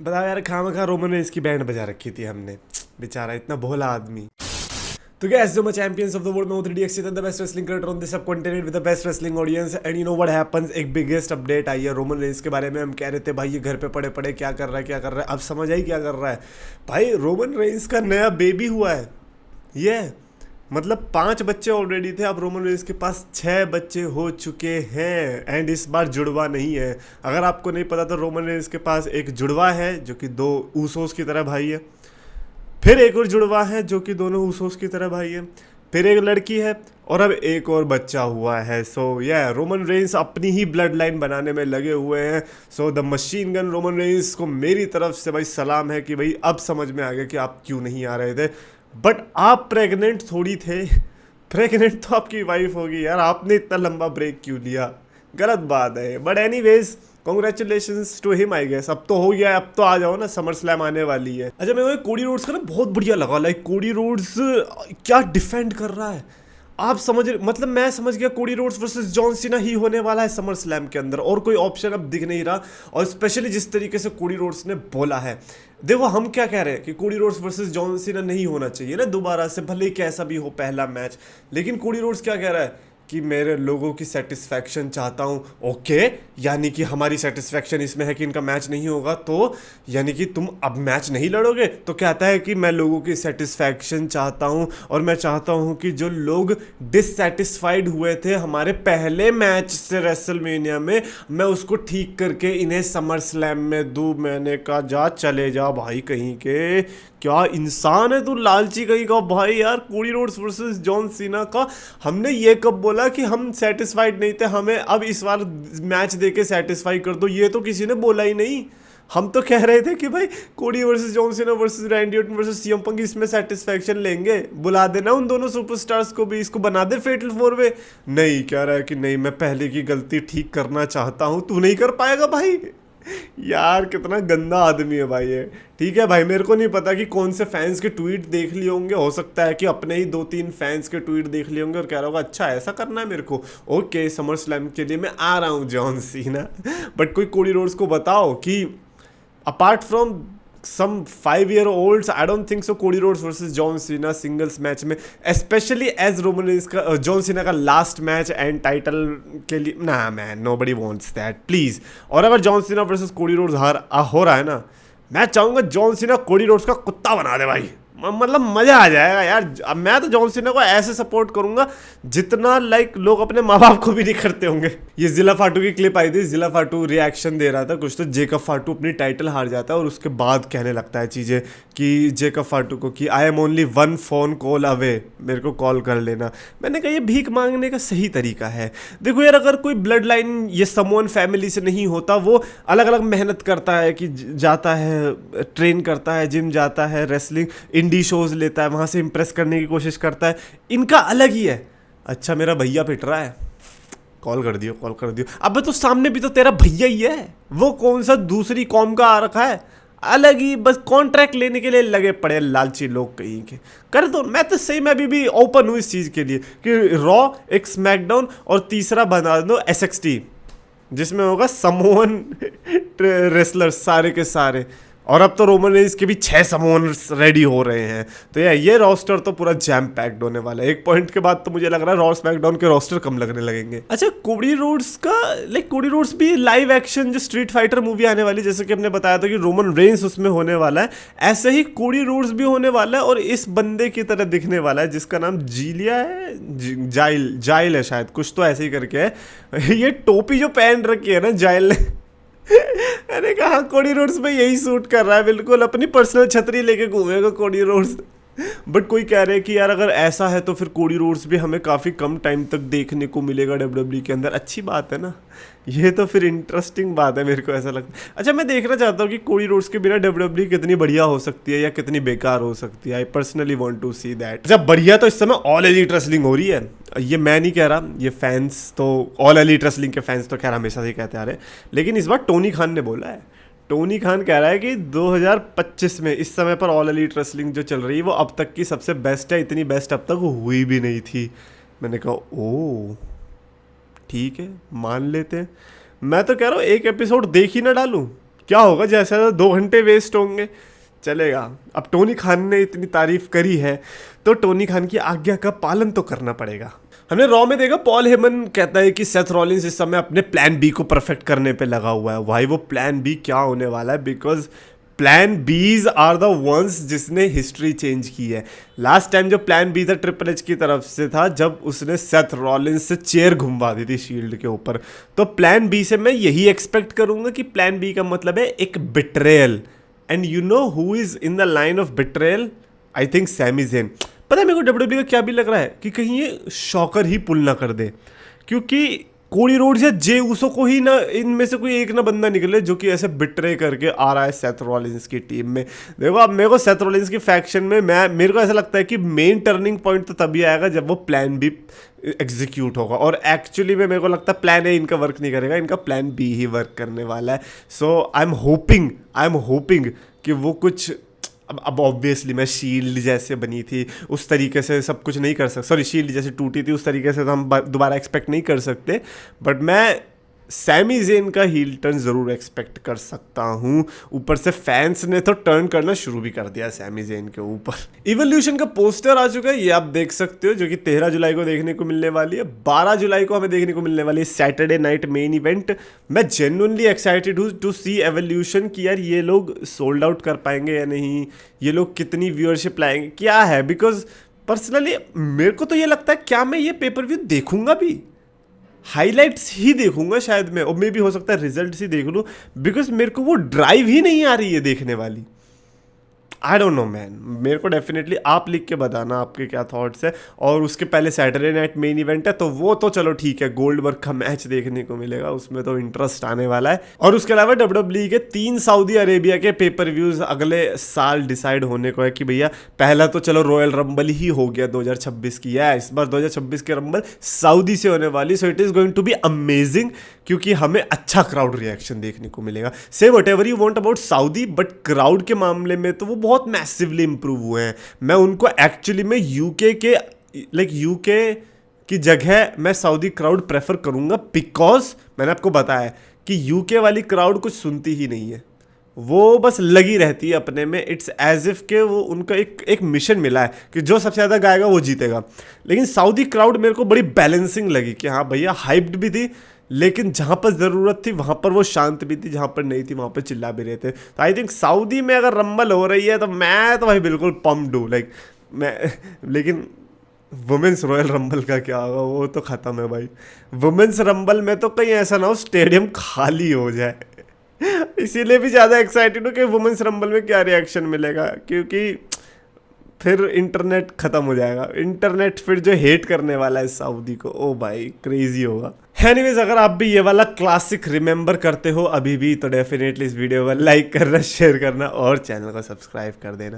बताओ यार, खामखा Roman Reigns की बैंड बजा रखी थी हमने, बेचारा इतना भोला आदमी। तो guys, जो मैं चैंपियंस ऑफ द वर्ल्ड में हूं 3DX the best wrestling creator on this sub content with the best wrestling audience and you know what happens. एक बिगेस्ट अपडेट आई है रोमन रेंस के बारे में। हम कह रहे थे भाई ये घर पे पड़े पड़े क्या कर रहा है, अब समझ आई क्या कर रहा है भाई। रोमन रेंस का नया बेबी हुआ है ये, मतलब 5 बच्चे ऑलरेडी थे, अब रोमन रेंस के पास 6 बच्चे हो चुके हैं एंड इस बार जुड़वा नहीं है। अगर आपको नहीं पता तो रोमन रेंस के पास एक जुड़वा है जो कि 2 ऊसोस की तरह भाई है, फिर एक और जुड़वा है जो कि दोनों ऊसोस की तरह भाई है, फिर एक लड़की है और अब एक और बच्चा हुआ है। सो या रोमन रेंस अपनी ही ब्लड लाइन बनाने में लगे हुए हैं। So the machine gun Roman Reigns को मेरी तरफ से भाई सलाम है कि भाई अब समझ में आ गया कि आप क्यों नहीं आ रहे थे। बट आप प्रेग्नेंट थोड़ी थे, प्रेग्नेंट तो आपकी वाइफ होगी यार, आपने इतना लंबा ब्रेक क्यों लिया, गलत बात है। But anyways congratulations to him I guess. अब तो हो गया है, अब तो आ जाओ ना, समर स्लैम आने वाली है। अच्छा मेरे को कोडी रोड्स का ना बहुत बढ़िया लगा, लाइक कोडी रोड्स क्या डिफेंड कर रहा है। आप समझ, मतलब मैं समझ गया Cody Rhodes versus John Cena ही होने वाला है समर स्लैम के अंदर, और कोई ऑप्शन अब दिख नहीं रहा। और स्पेशली जिस तरीके से कोडी रोड्स ने बोला है, देखो हम क्या कह रहे हैं कि Cody Rhodes versus John Cena नहीं होना चाहिए ना दोबारा से, भले ही कैसा भी हो पहला मैच। लेकिन कोडी रोड्स क्या कह रहा है कि मेरे लोगों की सेटिस्फैक्शन चाहता हूँ। ओके, यानी कि हमारी सेटिस्फैक्शन इसमें है कि इनका मैच नहीं होगा, तो यानी कि तुम अब मैच नहीं लड़ोगे। तो कहता है कि मैं लोगों की सेटिस्फैक्शन चाहता हूँ और मैं चाहता हूँ कि जो लोग डिससेटिस्फाइड हुए थे हमारे पहले मैच से रेसलमेनिया में, मैं उसको ठीक करके इन्हें समर स्लैम में दूँ। मैंने कहा जा चले जा भाई, कहीं के क्या इंसान है तू, लालची कहीं का भाई। यार Cody Rhodes versus John Cena का हमने ये कब बोला कि हम सेटिस्फाइड नहीं थे, हमें अब इस बार मैच देके सेटिस्फाई कर दो, ये तो किसी ने बोला ही नहीं। हम तो कह रहे थे कि भाई कोडी versus John Cena versus Randy Orton versus CM Punk, इसमें सेटिस्फैक्शन लेंगे, बुला देना उन दोनों सुपरस्टार्स को भी, इसको बना दे फेटल 4 वे। नहीं, कह रहा है कि नहीं मैं पहले की गलती ठीक करना चाहता हूँ। तू नहीं कर पाएगा भाई, यार कितना गंदा आदमी है भाई ये। ठीक है भाई, मेरे को नहीं पता कि कौन से फैंस के ट्वीट देख लिए होंगे, हो सकता है कि अपने ही 2-3 फैंस के ट्वीट देख लिए होंगे और कह रहा होगा अच्छा ऐसा करना है मेरे को, ओके समर स्लैम के लिए मैं आ रहा हूँ जॉन सीना। बट कोई कोडी रोड्स को बताओ कि apart from some 5-year-olds, I don't think so Cody Rhodes versus John Cena singles match में, स्पेशली एज रोमन रेंस का जॉन सीना का लास्ट मैच एंड टाइटल के लिए, ना man nobody wants that please. और अगर John Cena versus Cody Rhodes हो रहा है ना, मैं चाहूंगा जॉन सीना कोडी रोड्स का कुत्ता बना दे भाई, मतलब मजा आ जाएगा यार। अब मैं तो जॉन सीना को ऐसे सपोर्ट करूंगा जितना लाइक लोग अपने माँ बाप को भी नहीं करते होंगे। ये जिला फाटू की क्लिप आई थी, जिला फाटू रिएक्शन दे रहा था कुछ, तो जेकब फाटू अपनी टाइटल हार जाता है और उसके बाद कहने लगता है चीज़ें कि जेकब फाटू को कि I am only 1 phone call away, मेरे को कॉल कर लेना। मैंने कहा ये भीख मांगने का सही तरीका है। देखो यार, अगर कोई ब्लड लाइन ये समोन फैमिली से नहीं होता, वो अलग अलग मेहनत करता है कि जाता है ट्रेन करता है, जिम जाता है, रेसलिंग इंडी शोज लेता है, वहां से इंप्रेस करने की कोशिश करता है, इनका अलग ही है। अच्छा मेरा भैया पिट रहा है, कॉल कर दियो, कॉल कर दियो। अबे तो सामने भी तो तेरा भैया ही है, वो कौन सा दूसरी कॉम का आ रखा है, अलग ही बस कॉन्ट्रैक्ट लेने के लिए लगे पड़े लालची लोग कहीं के। कर दो, मैं तो सही में अभी भी ओपन हूँ इस चीज़ के लिए कि रॉ, एक स्मैकडाउन और तीसरा बना दो SXT, जिसमें होगा समोन रेसलर्स सारे के सारे। और अब तो रोमन रेंस के भी 6 समोनर्स रेडी हो रहे हैं। तो यार ये रोस्टर तो पूरा जैम पैक्ड होने वाला है। एक पॉइंट के बाद तो मुझे लग रहा है रॉ स्मैकडाउन के रोस्टर कम लगने लगेंगे। अच्छा कोडी रोड्स का, लाइक कोडी रोड्स भी लाइव एक्शन जो स्ट्रीट फाइटर मूवी आने वाली, जैसे कि हमने बताया था कि रोमन रेंस उसमें होने वाला है, ऐसे ही कोडी रोड्स भी होने वाला है और इस बंदे की तरह दिखने वाला है जिसका नाम जीलिया है, जाइल है शायद, कुछ तो ऐसे ही करके है। ये टोपी जो पहन रखी है ना जाइल ने, मैंने कहा कोडी रोड्स में यही सूट कर रहा है बिल्कुल, अपनी पर्सनल छतरी लेके घूमेगा कोडी रोड्स। बट कोई कह रहे हैं कि यार अगर ऐसा है तो फिर कोडी रोड्स भी हमें काफ़ी कम टाइम तक देखने को मिलेगा WWE के अंदर। अच्छी बात है ना, ये तो फिर इंटरेस्टिंग बात है, मेरे को ऐसा लगता है। अच्छा मैं देखना चाहता हूँ कि कोडी रोड्स के बिना WWE कितनी बढ़िया हो सकती है या कितनी बेकार हो सकती है। I personally want to see that. जब बढ़िया तो इस समय ऑल एलीट रेसलिंग हो रही है, ये मैं नहीं कह रहा, ये फैंस तो ऑल एलीट रेसलिंग के फैंस तो खैर हमेशा से कहते आ रहे हैं, लेकिन इस बार टोनी खान ने बोला है। टोनी खान कह रहा है कि 2025 में इस समय पर ऑल एलीट रेसलिंग जो चल रही है वो अब तक की सबसे बेस्ट है, इतनी बेस्ट अब तक हुई भी नहीं थी। मैंने कहा ओ ठीक है, मान लेते हैं। मैं तो कह रहा हूँ एक एपिसोड देख ही ना डालूं, क्या होगा, जैसा 2 घंटे वेस्ट होंगे, चलेगा। अब टोनी खान ने इतनी तारीफ करी है तो टोनी खान की आज्ञा का पालन तो करना पड़ेगा। हमने रॉ में देखा पॉल हेमन कहता है कि सेथ रॉलिंस इस समय अपने प्लान बी को परफेक्ट करने पे लगा हुआ है। भाई वो प्लान बी क्या होने वाला है, because plan bees are the ones जिसने हिस्ट्री चेंज की है। लास्ट टाइम जो प्लान बी था ट्रिपल एच की तरफ से था जब उसने सेथ रॉलिंस से चेयर घुमवा दी थी शील्ड के ऊपर। तो प्लान बी से मैं यही एक्सपेक्ट करूंगा कि प्लान बी का मतलब है एक betrayal, and you know who is in the line of betrayal, I think Sami Zayn. पता है मेरे को डब्ल्यूडब्ल्यू का क्या भी लग रहा है कि कहीं ये शॉकर ही पुल ना कर दे, क्योंकि कोडी रोड्स या जे उसो को ही ना इनमें से कोई एक ना बंदा निकले जो कि ऐसे बिट्रे करके आ रहा है सेथ रॉलिंस की टीम में। देखो अब मेरे को सेथ रॉलिंस की फैक्शन में मेरे को ऐसा लगता है कि मेन टर्निंग पॉइंट तो तभी आएगा जब वो प्लान बी एग्जीक्यूट होगा, और एक्चुअली में मेरे को लगता है प्लान ए इनका वर्क नहीं करेगा, इनका प्लान बी ही वर्क करने वाला है। सो आई एम होपिंग कि वो कुछ अब ऑब्वियसली मैं शील्ड जैसे बनी थी उस तरीके से सब कुछ नहीं कर सकता, सॉरी शील्ड जैसे टूटी थी उस तरीके से तो हम दोबारा एक्सपेक्ट नहीं कर सकते, बट मैं सैमी ज़ेन का हील टर्न ज़रूर एक्सपेक्ट कर सकता हूँ। ऊपर से फैंस ने तो टर्न करना शुरू भी कर दिया सैमी ज़ेन के ऊपर। इवोल्यूशन का पोस्टर आ चुका है, ये आप देख सकते हो, जो कि 13 जुलाई को देखने को मिलने वाली है। 12 जुलाई को हमें देखने को मिलने वाली है सैटरडे नाइट मेन इवेंट। मैं जेन्युइनली एक्साइटेड हूँ टू सी एवोल्यूशन कि यार ये लोग सोल्ड आउट कर पाएंगे या नहीं, ये लोग कितनी व्यूअरशिप लाएंगे, क्या है। बिकॉज पर्सनली मेरे को तो ये लगता है क्या मैं ये पेपर व्यू देखूंगा भी, हाइलाइट्स ही देखूंगा शायद मैं, और मे भी हो सकता है रिजल्ट ही देख लूँ, बिकॉज मेरे को वो ड्राइव ही नहीं आ रही है देखने वाली। आई डोंट नो मैन, मेरे को डेफिनेटली आप लिख के बताना आपके क्या थॉट्स है। और उसके पहले सैटरडे नाइट मेन इवेंट है तो वो तो चलो ठीक है, गोल्डबर्ग का मैच देखने को मिलेगा, उसमें तो इंटरेस्ट आने वाला है। और उसके अलावा डब्ल्यूडब्ल्यूई के 3 सऊदी अरेबिया के पेपर व्यूज अगले साल डिसाइड होने को है कि भैया पहला तो चलो रॉयल रंबल ही हो गया 2026 की है, इस बार 2026 के रंबल सऊदी से होने वाली। So it is going to be amazing, क्योंकि हमें अच्छा क्राउड रिएक्शन देखने को मिलेगा। Say whatever you want about Saudi, but crowd के मामले में तो वो बहुत मैसिवली इंप्रूव हुए हैं। मैं उनको एक्चुअली में यूके के यूके की जगह मैं सऊदी क्राउड प्रेफर करूंगा, बिकॉज मैंने आपको बताया कि यूके वाली क्राउड कुछ सुनती ही नहीं है, वो बस लगी रहती है अपने में। इट्स एज इफ के वो उनका एक मिशन मिला है कि जो सबसे ज़्यादा गाएगा वो जीतेगा। लेकिन सऊदी क्राउड मेरे को बड़ी बैलेंसिंग लगी कि हाँ भैया हाइप्ड भी थी, लेकिन जहाँ पर ज़रूरत थी वहाँ पर वो शांत भी थी, जहाँ पर नहीं थी वहाँ पर चिल्ला भी रहे थे। तो आई थिंक सऊदी में अगर रंबल हो रही है तो मैं तो भाई बिल्कुल पम्प्ड हूँ, लेकिन वुमेंस रॉयल रंबल का क्या होगा, वो तो ख़त्म है भाई। वुमेंस रंबल में तो कहीं ऐसा ना हो स्टेडियम खाली हो जाए इसीलिए भी ज़्यादा एक्साइटेड हूँ कि वुमेंस रंबल में क्या रिएक्शन मिलेगा, क्योंकि फिर इंटरनेट ख़त्म हो जाएगा। इंटरनेट फिर जो हेट करने वाला है सऊदी को, ओ भाई क्रेजी होगा। एनीवेज, अगर आप भी ये वाला क्लासिक रिमेंबर करते हो अभी भी तो डेफिनेटली इस वीडियो को लाइक करना, शेयर करना और चैनल को सब्सक्राइब कर देना।